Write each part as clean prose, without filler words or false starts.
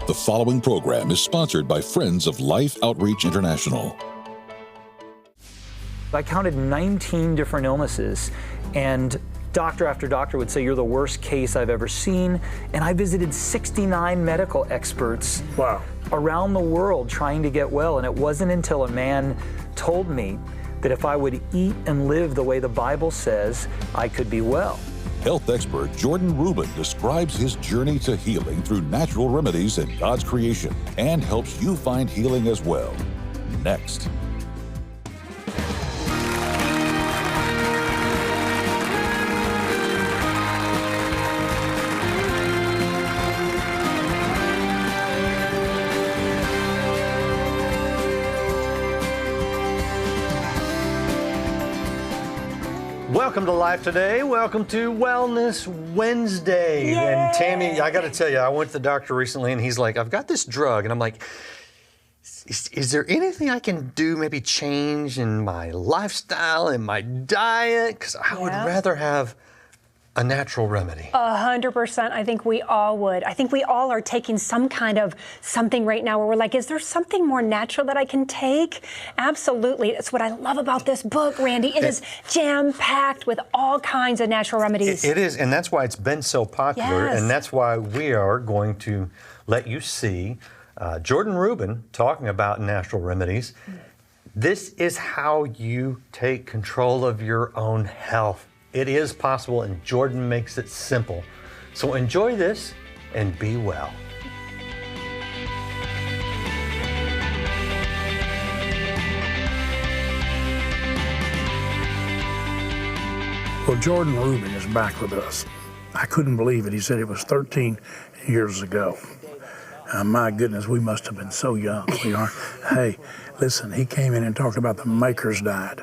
The following program is sponsored by Friends of Life Outreach International. I counted 19 different illnesses, and doctor after doctor would say, "You're the worst case I've ever seen." And I visited 69 medical experts around the world trying to get well. And it wasn't until a man told me that if I would eat and live the way the Bible says, I could be well. Health expert Jordan Rubin describes his journey to healing through natural remedies in God's creation and helps you find healing as well. Next. Welcome to Life Today. Welcome to Wellness Wednesday. Yay! And Tammy, I got to tell you, I went to the doctor recently and he's like, "I've got this drug." And I'm like, is there anything I can do, maybe change in my lifestyle and my diet? Because I would rather have a natural remedy. 100%. I think we all would. I think we all are taking some kind of something right now where we're like, is there something more natural that I can take? Absolutely. That's what I love about this book, Randy. It is jam-packed with all kinds of natural remedies. It is, and that's why it's been so popular, Yes. and that's why we are going to let you see Jordan Rubin talking about natural remedies. This is how you take control of your own health. It is possible, and Jordan makes it simple. So enjoy this and be well. Well, Jordan Rubin is back with us. I couldn't believe it. He said it was 13 years ago. My goodness, we must have been so young. We are. Hey, listen, he came in and talked about the Maker's Diet.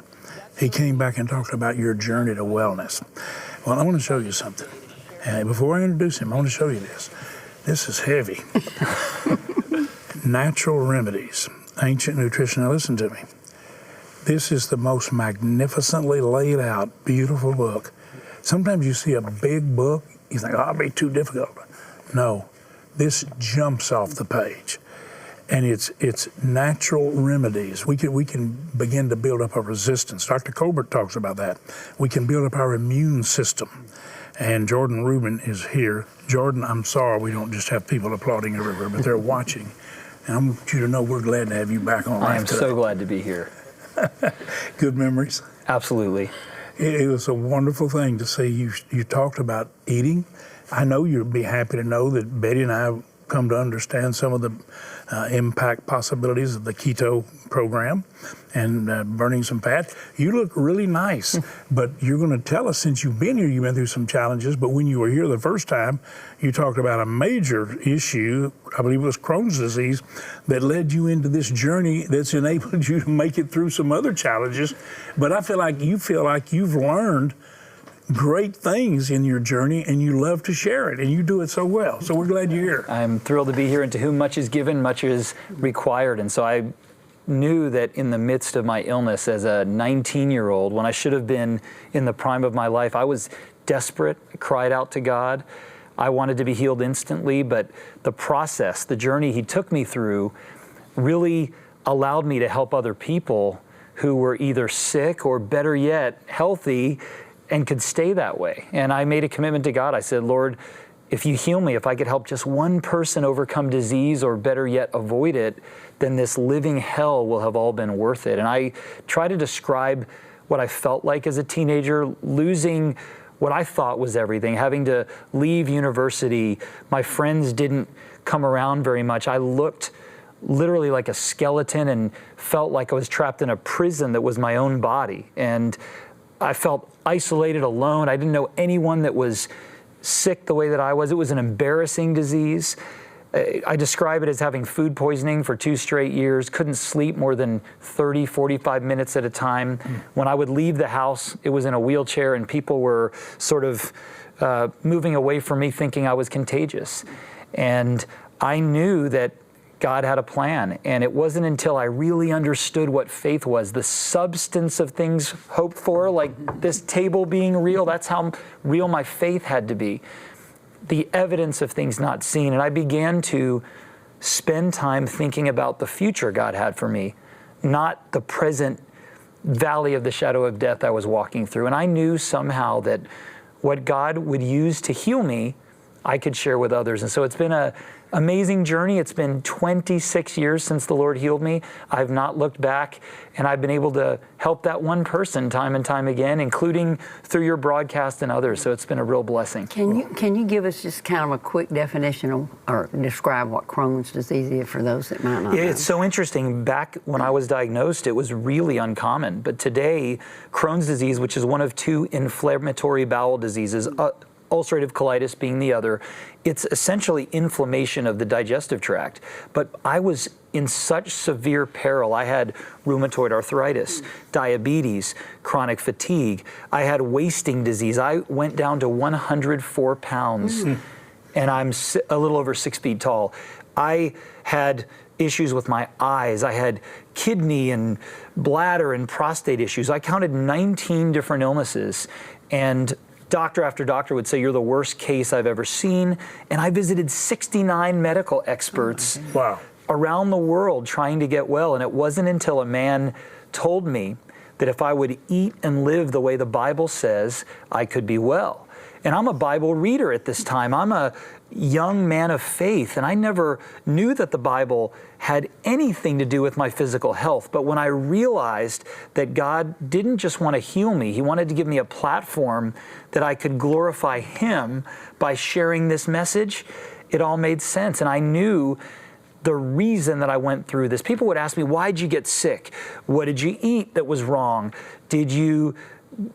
He came back and talked about your journey to wellness. Well, I want to show you something. Before I introduce him, I want to show you this. This is heavy. Natural Remedies, Ancient Nutrition. Now listen to me. This is the most magnificently laid out, beautiful book. Sometimes you see a big book, you think, oh, it'll be too difficult. No, this jumps off the page. And it's natural remedies. We can begin to build up a resistance. Dr. Colbert talks about that. We can build up our immune system. And Jordan Rubin is here. Jordan, I'm sorry we don't just have people applauding everywhere, but they're watching. And I want you to know we're glad to have you back on Life I am Today. so glad to be here. Good memories? Absolutely. It was a wonderful thing to see you talked about eating. I know you'll be happy to know that Betty and I have come to understand some of the impact possibilities of the keto program and burning some fat. You look really nice, but you're going to tell us, since you've been here, you've been through some challenges, but when you were here the first time, you talked about a major issue, I believe it was Crohn's disease, that led you into this journey that's enabled you to make it through some other challenges. But I feel like you've learned great things in your journey, and you love to share it, and you do it so well. So we're glad you're here. I'm thrilled to be here, and to whom much is given, much is required. And so I knew that in the midst of my illness as a 19-year-old, when I should have been in the prime of my life, I was desperate, cried out to God. I wanted to be healed instantly, but the process, the journey he took me through really allowed me to help other people who were either sick or, better yet, healthy, and could stay that way. And I made a commitment to God. I said, Lord, if you heal me, if I could help just one person overcome disease, or better yet, avoid it, then this living hell will have all been worth it. And I try to describe what I felt like as a teenager, losing what I thought was everything, having to leave university. My friends didn't come around very much. I looked literally like a skeleton and felt like I was trapped in a prison that was my own body. And I felt isolated, alone. I didn't know anyone that was sick the way that I was. It was an embarrassing disease. I describe it as having food poisoning for 2 straight years, couldn't sleep more than 30, 45 minutes at a time. When I would leave the house, it was in a wheelchair, and people were sort of moving away from me thinking I was contagious. And I knew that God had a plan, and it wasn't until I really understood what faith was, the substance of things hoped for, like this table being real. That's how real my faith had to be. The evidence of things not seen. And I began to spend time thinking about the future God had for me, not the present valley of the shadow of death I was walking through. And I knew somehow that what God would use to heal me, I could share with others. And so it's been an amazing journey. It's been 26 years since the Lord healed me. I've not looked back, and I've been able to help that one person time and time again, including through your broadcast and others. So it's been a real blessing. Can you give us just kind of a quick definition of, or describe what Crohn's disease is for those that might not know? It's so interesting. Back when I was diagnosed, it was really uncommon. But today, Crohn's disease, which is one of two inflammatory bowel diseases, ulcerative colitis being the other, it's essentially inflammation of the digestive tract. But I was in such severe peril. I had rheumatoid arthritis, diabetes, chronic fatigue. I had wasting disease. I went down to 104 pounds, and I'm a little over 6 feet tall. I had issues with my eyes. I had kidney and bladder and prostate issues. I counted 19 different illnesses, and doctor after doctor would say, you're the worst case I've ever seen. And I visited 69 medical experts around the world trying to get well. And it wasn't until a man told me that if I would eat and live the way the Bible says, I could be well. And I'm a Bible reader at this time. I'm a young man of faith, and I never knew that the Bible had anything to do with my physical health. But when I realized that God didn't just want to heal me, He wanted to give me a platform that I could glorify Him by sharing this message, it all made sense. And I knew the reason that I went through this. People would ask me, why'd you get sick? What did you eat that was wrong? Did you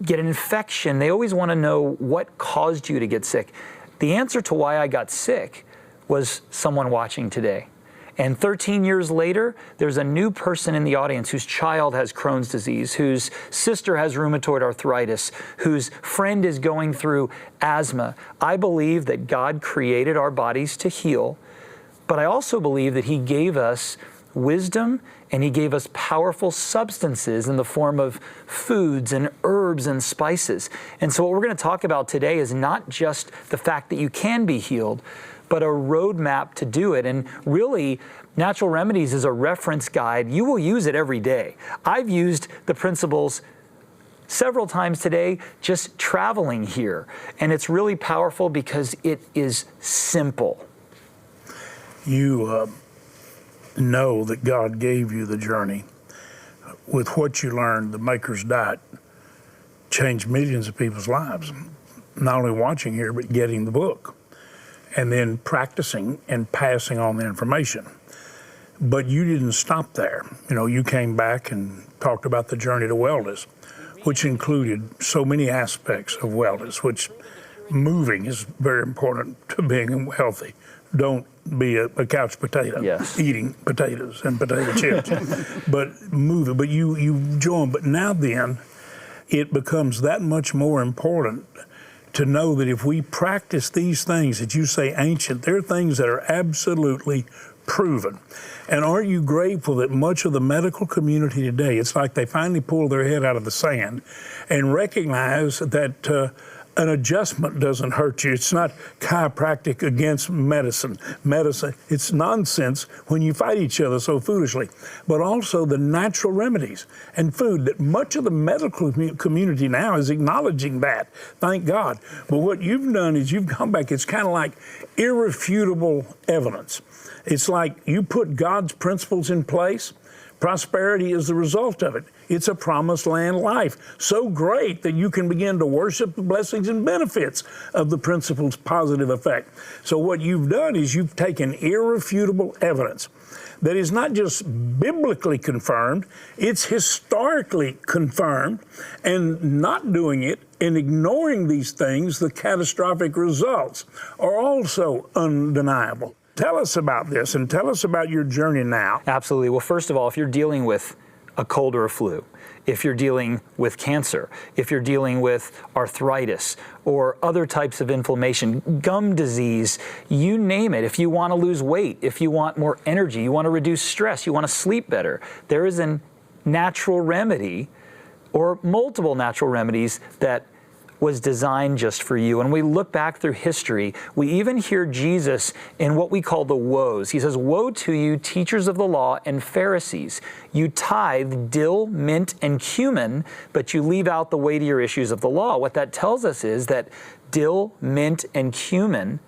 get an infection? They always want to know what caused you to get sick. The answer to why I got sick was someone watching today. And 13 years later, there's a new person in the audience whose child has Crohn's disease, whose sister has rheumatoid arthritis, whose friend is going through asthma. I believe that God created our bodies to heal, but I also believe that He gave us wisdom, and He gave us powerful substances in the form of foods and herbs and spices. And so what we're going to talk about today is not just the fact that you can be healed, but a roadmap to do it. And really, Natural Remedies is a reference guide. You will use it every day. I've used the principles several times today just traveling here. And it's really powerful because it is simple. You know that God gave you the journey. With what you learned, the Maker's Diet changed millions of people's lives. Not only watching here, but getting the book. And then practicing and passing on the information. But you didn't stop there. You know, you came back and talked about the journey to wellness, which included so many aspects of wellness, which moving is very important to being healthy. Don't be a couch potato, eating potatoes and potato chips, but moving. But you join. But now then, it becomes that much more important to know that if we practice these things that you say ancient, they're things that are absolutely proven. And aren't you grateful that much of the medical community today, it's like they finally pull their head out of the sand and recognize that an adjustment doesn't hurt you. It's not chiropractic against medicine. Medicine, it's nonsense when you fight each other so foolishly. But also the natural remedies and food, that much of the medical community now is acknowledging that. Thank God. But what you've done is you've gone back. It's kind of like irrefutable evidence. It's like you put God's principles in place. Prosperity is the result of it. It's a promised land life. So great that you can begin to worship the blessings and benefits of the principle's positive effect. So what you've done is you've taken irrefutable evidence that is not just biblically confirmed, it's historically confirmed, and not doing it and ignoring these things, the catastrophic results are also undeniable. Tell us about this and tell us about your journey now. Absolutely. Well, first of all, if you're dealing with a cold or a flu, if you're dealing with cancer, if you're dealing with arthritis or other types of inflammation, gum disease, you name it. If you want to lose weight, if you want more energy, you want to reduce stress, you want to sleep better, there is a natural remedy or multiple natural remedies that was designed just for you. And we look back through history, we even hear Jesus in what we call the woes. He says, "Woe to you, teachers of the law and Pharisees. You tithe dill, mint, and cumin, but you leave out the weightier issues of the law." What that tells us is that dill, mint, and cumin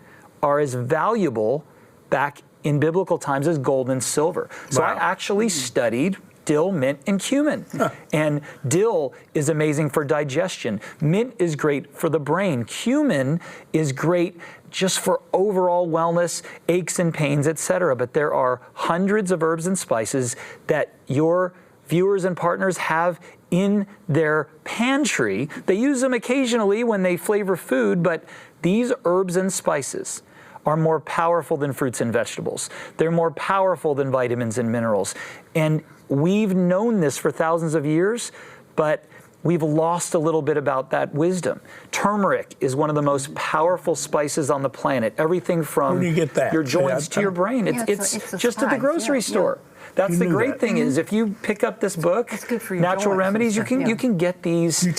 are as valuable back in biblical times as gold and silver. So I actually studied dill, mint, and cumin. And dill is amazing for digestion. Mint is great for the brain. Cumin is great just for overall wellness, aches and pains, etc. But there are hundreds of herbs and spices that your viewers and partners have in their pantry. They use them occasionally when they flavor food, but these herbs and spices are more powerful than fruits and vegetables. They're more powerful than vitamins and minerals. And we've known this for thousands of years, but we've lost a little bit about that wisdom. Turmeric is one of the most powerful spices on the planet. Everything from Where do you get that? your joints to your brain. Yeah, It's a just at the spice. grocery Yeah, store. That's You the knew great that. thing is if you pick up this book, It's good for your Natural joints and Remedies, you stuff, can yeah. you can get these You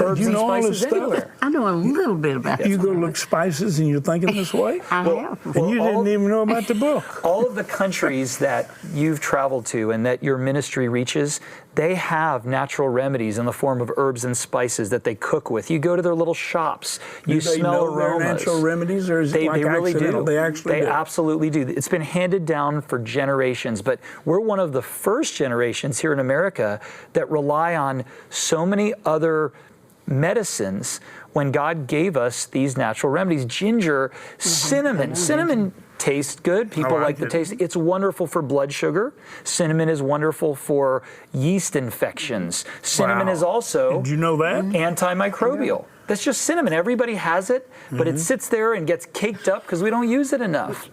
herbs and know all this spices stuff. anywhere. I know a little bit about it. You go look spices and you're thinking this way? I have. And you Well, didn't even know about the book. All of the countries that you've traveled to and that your ministry reaches, they have natural remedies in the form of herbs and spices that they cook with. You go to their little shops, you Do they smell know their aromas. natural remedies, or is it They like really accidental? do. They actually do. absolutely do. It's been handed down for generations, but we're one of the first generations here in America that rely on so many other medicines when God gave us these natural remedies. Ginger, cinnamon. Cinnamon tastes good. People like like the it. taste. It's wonderful for blood sugar. Cinnamon is wonderful for yeast infections. Cinnamon Wow. is also Did you know that? antimicrobial. That's just cinnamon. Everybody has it, but it sits there and gets caked up because we don't use it enough.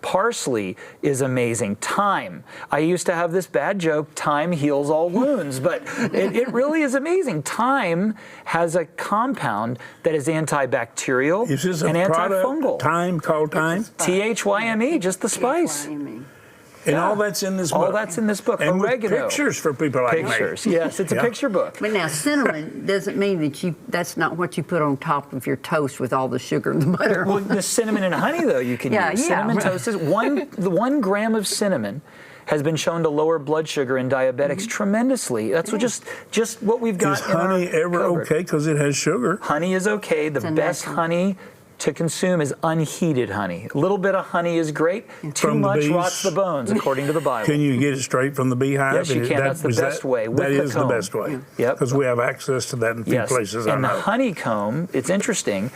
Parsley is amazing. Thyme. I used to have this bad joke, thyme heals all wounds, but it really is amazing. Thyme has a compound that is antibacterial Is this a and product, antifungal. thyme, called thyme? THYME, just the spice. And all that's in this book? All that's in this book. And Oregano. with pictures for people like me. Pictures, yes, it's a Yeah. picture book. But now cinnamon doesn't mean that that's not what you put on top of your toast with all the sugar and the butter. Well, the cinnamon and honey, though, you can Yeah, use. yeah. Cinnamon toast is the 1 gram of cinnamon has been shown to lower blood sugar in diabetics tremendously. That's what just what we've got Is in our honey ever cupboard. okay because it has sugar? Honey is okay. The a best natural. honey to consume is unheated honey. A little bit of honey is great. Too From the much bees? rots the bones, according to the Bible. Can you get it straight from the beehive? Yes, you can. That's the was best way, with That the is the comb. best way. Yep. Because we have access to that in a few places, I and the know. honeycomb, it's interesting,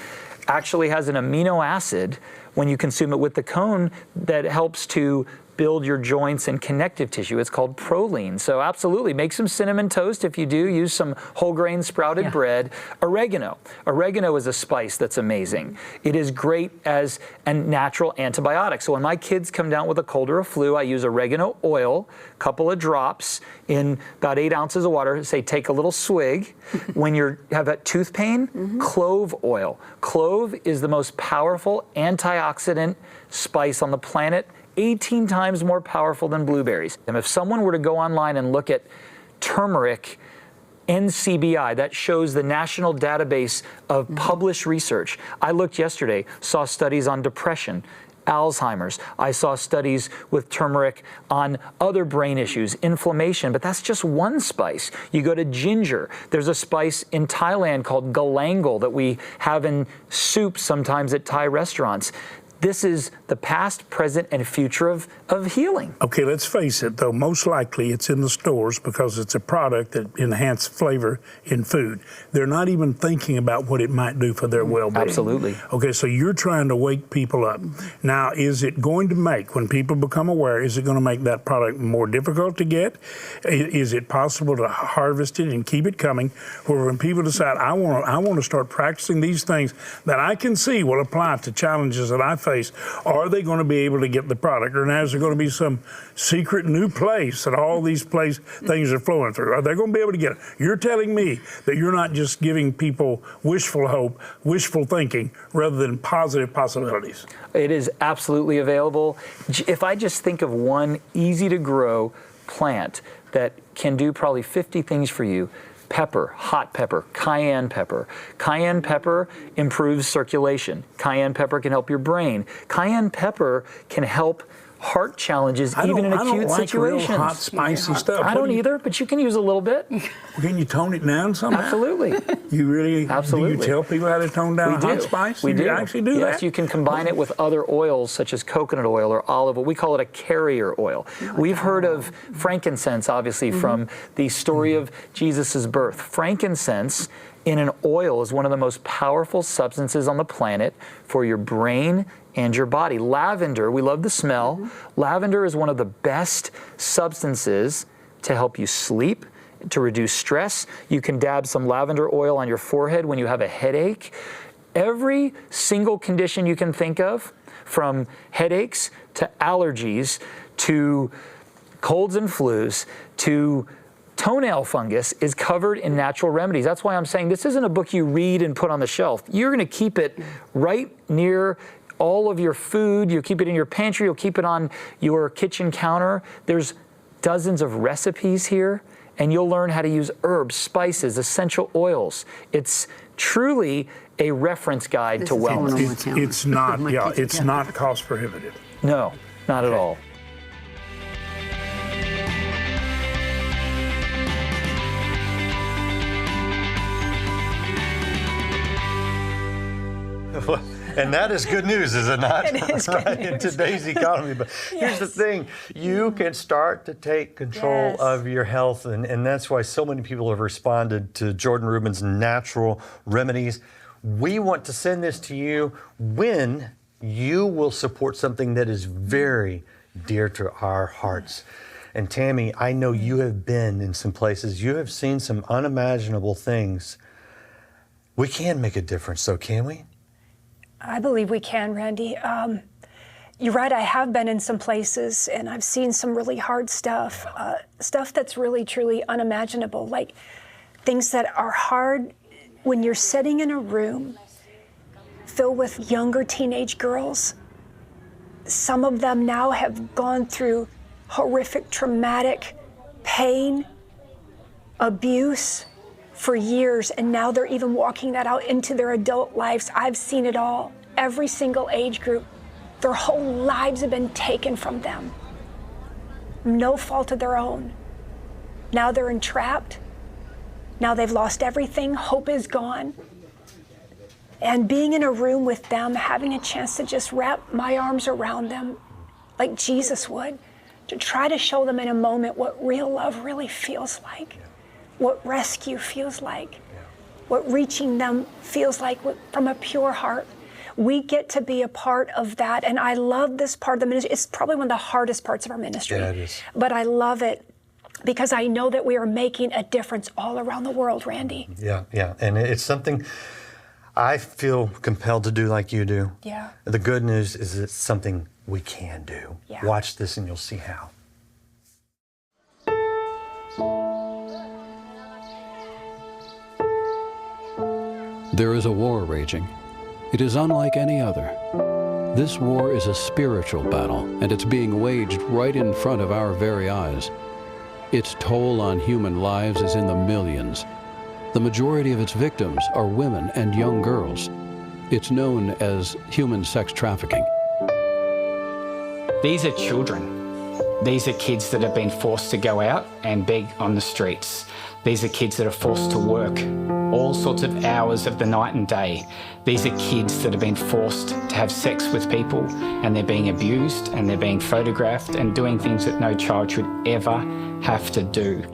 actually has an amino acid when you consume it with the cone that helps to build your joints and connective tissue. It's called proline. So absolutely, make some cinnamon toast if you do. Use some whole grain sprouted bread. Oregano. Oregano is a spice that's amazing. It is great as a natural antibiotic. So when my kids come down with a cold or a flu, I use oregano oil, a couple of drops in about 8 ounces of water. Say, take a little swig. When you have that tooth pain, clove oil. Clove is the most powerful antioxidant spice on the planet. 18 times more powerful than blueberries. And if someone were to go online and look at turmeric NCBI, that shows the national database of published research. I looked yesterday, saw studies on depression, Alzheimer's. I saw studies with turmeric on other brain issues, inflammation, but that's just one spice. You go to ginger. There's a spice in Thailand called galangal that we have in soup sometimes at Thai restaurants. This is the past, present, and future of healing. Okay, let's face it, though, most likely it's in the stores because it's a product that enhances flavor in food. They're not even thinking about what it might do for their well-being. Absolutely. Okay, so you're trying to wake people up. Now, is it going to make, when people become aware, is it going to make that product more difficult to get? Is it possible to harvest it and keep it coming, where when people decide, I want to start practicing these things that I can see will apply to challenges that I face, are they going to be able to get the product? Or now is there going to be some secret new place that all these things are flowing through? Are they going to be able to get it? You're telling me that you're not just giving people wishful hope, wishful thinking, rather than positive possibilities. It is absolutely available. If I just think of one easy to grow plant that can do probably 50 things for you, pepper, hot pepper, cayenne pepper. Cayenne pepper improves circulation. Cayenne pepper can help your brain. Cayenne pepper can help heart challenges even in acute situations. Real hot, spicy stuff. I don't either, but you can use a little bit. Can you tone it down somehow? Absolutely. You really? Absolutely. Do you tell people how to tone down hot spice? We do. You actually do that? Yes, you can combine it with other oils such as coconut oil or olive oil. We call it a carrier oil. We've heard of frankincense, obviously, from the story of Jesus' birth. Frankincense in an oil is one of the most powerful substances on the planet for your brain and your body. Lavender, we love the smell. Lavender is one of the best substances to help you sleep, to reduce stress. You can dab some lavender oil on your forehead when you have a headache. Every single condition you can think of, from headaches to allergies to colds and flus to toenail fungus, is covered in natural remedies. That's why I'm saying this isn't a book you read and put on the shelf. You're going to keep it right near all of your food. You'll keep it in your pantry. You'll keep it on your kitchen counter. There's dozens of recipes here, and you'll learn how to use herbs, spices, essential oils. It's truly a reference guide to wellness. It's not, it's not cost prohibitive. No, not at all. And that is good news, is it not? It is good right? news. In today's economy. But here's the thing, you can start to take control of your health, and that's why so many people have responded to Jordan Rubin's natural remedies. We want to send this to you when you will support something that is very dear to our hearts. And Tammy, I know you have been in some places, you have seen some unimaginable things. We can make a difference, though, can we? I believe we can, Randy. You're right, I have been in some places and I've seen some really hard stuff, stuff that's really, truly unimaginable, like things that are hard when you're sitting in a room filled with younger teenage girls. Some of them now have gone through horrific, traumatic pain, abuse for years, and now they're even walking that out into their adult lives. I've seen it all, every single age group. Their whole lives have been taken from them. No fault of their own. Now they're entrapped. Now they've lost everything. Hope is gone. And being in a room with them, having a chance to just wrap my arms around them like Jesus would, to try to show them in a moment what real love really feels like, what rescue feels like, what reaching them feels like from a pure heart. We get to be a part of that, and I love this part of the ministry. It's probably one of the hardest parts of our ministry. Yeah, it is. But I love it because I know that we are making a difference all around the world, Randy. Yeah, and it's something I feel compelled to do like you do. Yeah. The good news is it's something we can do. Yeah. Watch this and you'll see how. There is a war raging. It is unlike any other. This war is a spiritual battle, and it's being waged right in front of our very eyes. Its toll on human lives is in the millions. The majority of its victims are women and young girls. It's known as human sex trafficking. These are children. These are kids that have been forced to go out and beg on the streets. These are kids that are forced to work all sorts of hours of the night and day. These are kids that have been forced to have sex with people, and they're being abused and they're being photographed and doing things that no child should ever have to do.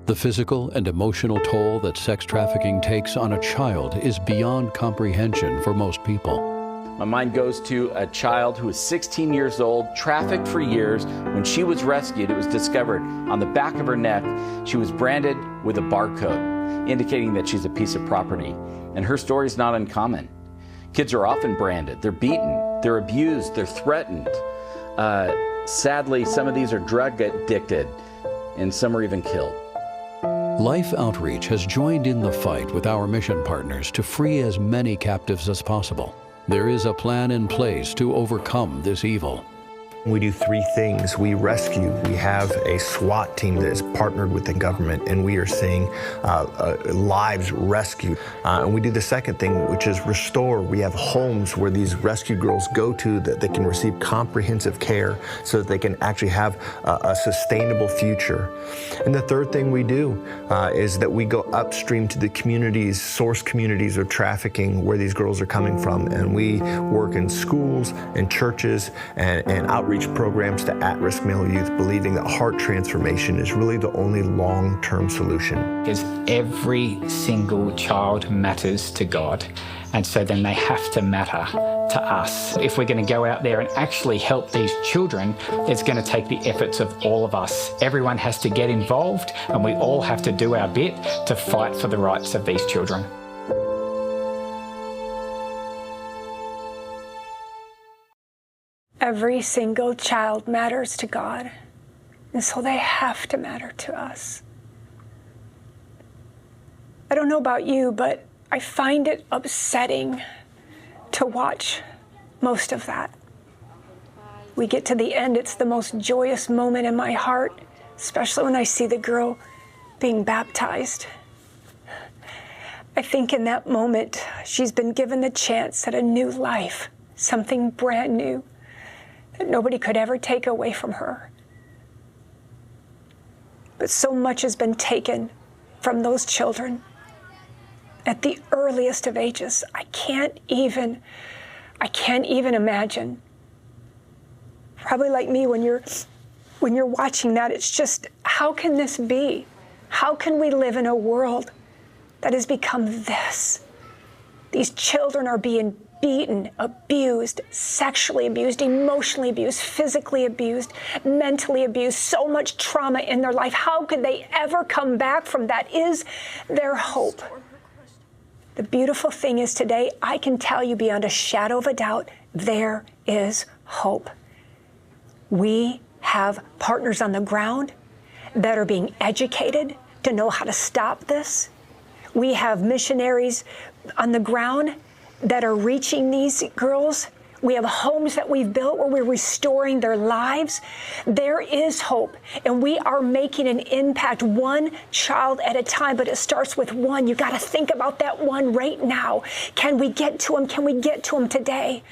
The physical and emotional toll that sex trafficking takes on a child is beyond comprehension for most people. My mind goes to a child who was 16 years old, trafficked for years. When she was rescued, it was discovered on the back of her neck, she was branded with a barcode, indicating that she's a piece of property. And her story is not uncommon. Kids are often branded, they're beaten, they're abused, they're threatened. Sadly, some of these are drug addicted, and some are even killed. Life Outreach has joined in the fight with our mission partners to free as many captives as possible. There is a plan in place to overcome this evil. We do three things. We rescue. We have a SWAT team that is partnered with the government, and we are seeing lives rescued. And we do the second thing, which is restore. We have homes where these rescued girls go to that they can receive comprehensive care so that they can actually have a sustainable future. And the third thing we do is that we go upstream to the communities, source communities of trafficking where these girls are coming from, and we work in schools and churches and outreach programs to at-risk male youth, believing that heart transformation is really the only long-term solution. Because every single child matters to God, and so then they have to matter to us. If we're going to go out there and actually help these children, it's going to take the efforts of all of us. Everyone has to get involved, and we all have to do our bit to fight for the rights of these children. Every single child matters to God, and so they have to matter to us. I don't know about you, but I find it upsetting to watch most of that. We get to the end, it's the most joyous moment in my heart, especially when I see the girl being baptized. I think in that moment, she's been given the chance at a new life, something brand new that nobody could ever take away from her. But so much has been taken from those children at the earliest of ages. I can't even imagine. Probably like me, when you're watching that, it's just, how can this be? How can we live in a world that has become this? These children are being beaten, abused, sexually abused, emotionally abused, physically abused, mentally abused, so much trauma in their life. How could they ever come back from that? Is there hope? The beautiful thing is today, I can tell you beyond a shadow of a doubt, there is hope. We have partners on the ground that are being educated to know how to stop this. We have missionaries on the ground that are reaching these girls. We have homes that we've built where we're restoring their lives. There is hope, and we are making an impact one child at a time, but it starts with one. You got to think about that one right now. Can we get to them? Can we get to them today?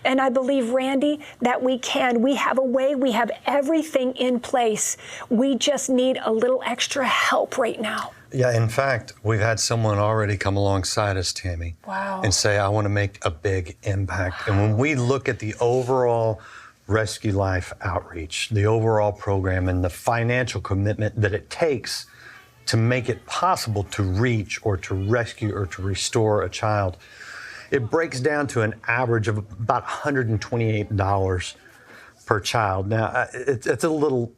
And I believe, Randy, that we can. We have a way. We have everything in place. We just need a little extra help right now. Yeah, in fact, we've had someone already come alongside us, Tammy, and say, I want to make a big impact. And when we look at the overall Rescue Life outreach, the overall program, and the financial commitment that it takes to make it possible to reach or to rescue or to restore a child, it breaks down to an average of about $128 per child. Now, it's a little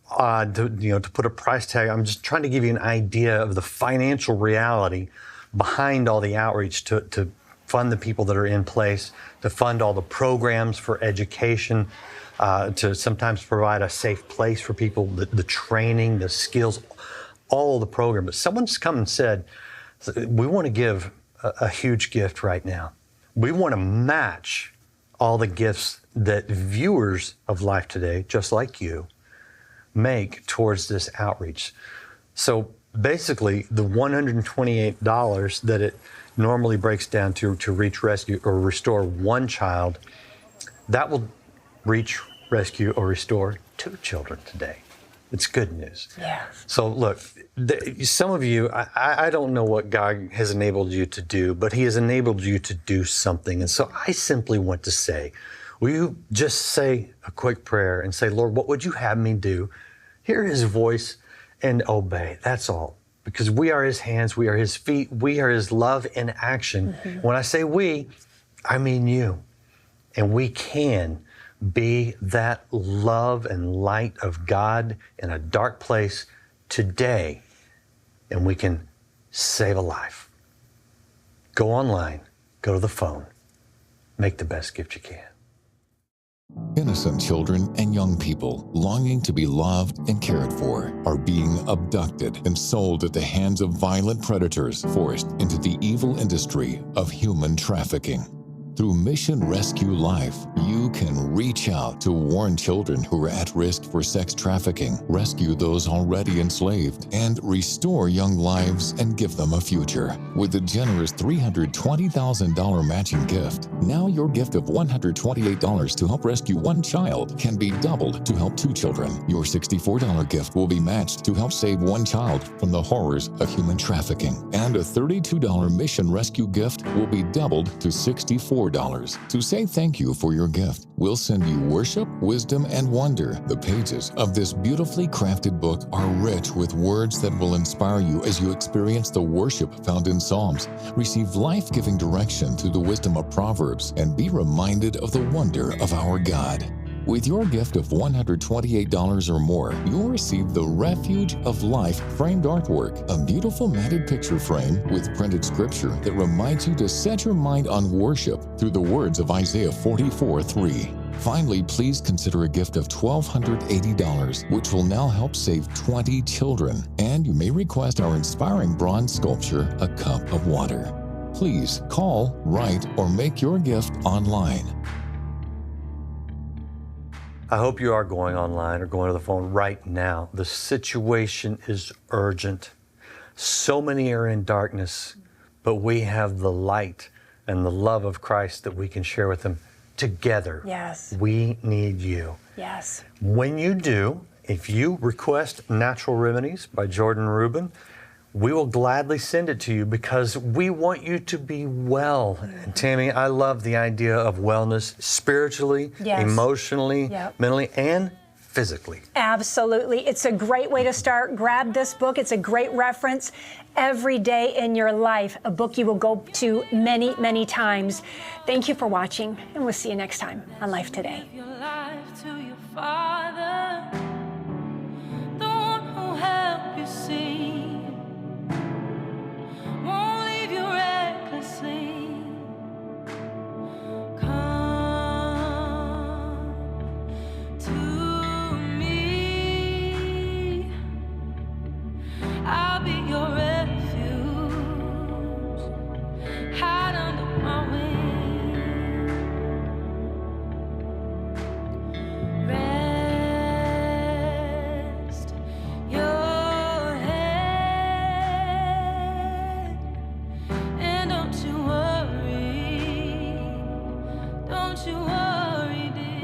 to put a price tag. I'm just trying to give you an idea of the financial reality behind all the outreach to fund the people that are in place, to fund all the programs for education, to sometimes provide a safe place for people, the training, the skills, all of the program. But someone's come and said, we want to give a huge gift right now. We want to match all the gifts that viewers of Life Today, just like you, make towards this outreach. So basically, the $128 that it normally breaks down to reach, rescue, or restore one child, that will reach, rescue, or restore 2 children today. It's good news. Yeah. So look, some of you, I don't know what God has enabled you to do, but He has enabled you to do something. And so I simply want to say, will you just say a quick prayer and say, Lord, what would you have me do? Hear His voice and obey. That's all. Because we are His hands, we are His feet, we are His love in action. Mm-hmm. When I say we, I mean you. And we can be that love and light of God in a dark place today, and we can save a life. Go online, go to the phone, make the best gift you can. Innocent children and young people longing to be loved and cared for are being abducted and sold at the hands of violent predators, forced into the evil industry of human trafficking. Through Mission Rescue Life, you can reach out to warn children who are at risk for sex trafficking, rescue those already enslaved, and restore young lives and give them a future. With a generous $320,000 matching gift, now your gift of $128 to help rescue one child can be doubled to help two children. Your $64 gift will be matched to help save one child from the horrors of human trafficking. And a $32 Mission Rescue gift will be doubled to $64. To say thank you for your gift, we'll send you worship, wisdom, and wonder. The pages of this beautifully crafted book are rich with words that will inspire you as you experience the worship found in Psalms, receive life-giving direction through the wisdom of Proverbs, and be reminded of the wonder of our God. With your gift of $128 or more, you'll receive the Refuge of Life framed artwork, a beautiful matted picture frame with printed scripture that reminds you to set your mind on worship through the words of Isaiah 44:3. Finally, please consider a gift of $1,280, which will now help save 20 children. And you may request our inspiring bronze sculpture, A Cup of Water. Please call, write, or make your gift online. I hope you are going online or going to the phone right now. The situation is urgent. So many are in darkness, but we have the light and the love of Christ that we can share with them together. Yes. We need you. Yes. When you do, if you request Natural Remedies by Jordan Rubin, we will gladly send it to you because we want you to be well. And Tammy, I love the idea of wellness spiritually, yes, emotionally, yep, mentally, and physically. Absolutely. It's a great way to start. Grab this book. It's a great reference every day in your life, a book you will go to many, many times. Thank you for watching, and we'll see you next time on Life Today. Your life to your Father, the one who helped you see. Won't leave you recklessly. Come to me. I'll be your refuge. Hide under my wings. Rest your head. And don't you worry, dear.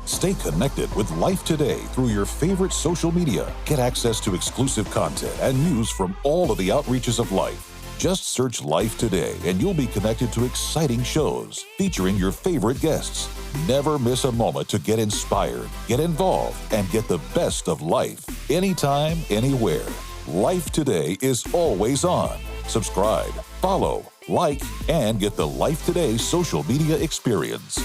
Stay connected with Life Today through your favorite social media. Get access to exclusive content and news from all of the outreaches of life. Just search Life Today and you'll be connected to exciting shows featuring your favorite guests. Never miss a moment to get inspired, get involved, and get the best of life. Anytime, anywhere. Life Today is always on. Subscribe, follow, like, and get the Life Today social media experience.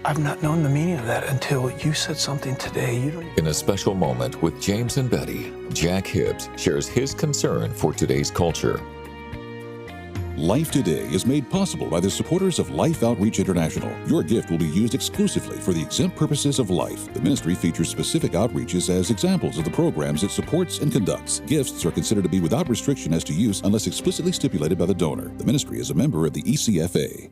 I've not known the meaning of that until you said something today. In a special moment with James and Betty, Jack Hibbs shares his concern for today's culture. Life Today is made possible by the supporters of Life Outreach International. Your gift will be used exclusively for the exempt purposes of life. The ministry features specific outreaches as examples of the programs it supports and conducts. Gifts are considered to be without restriction as to use unless explicitly stipulated by the donor. The ministry is a member of the ECFA.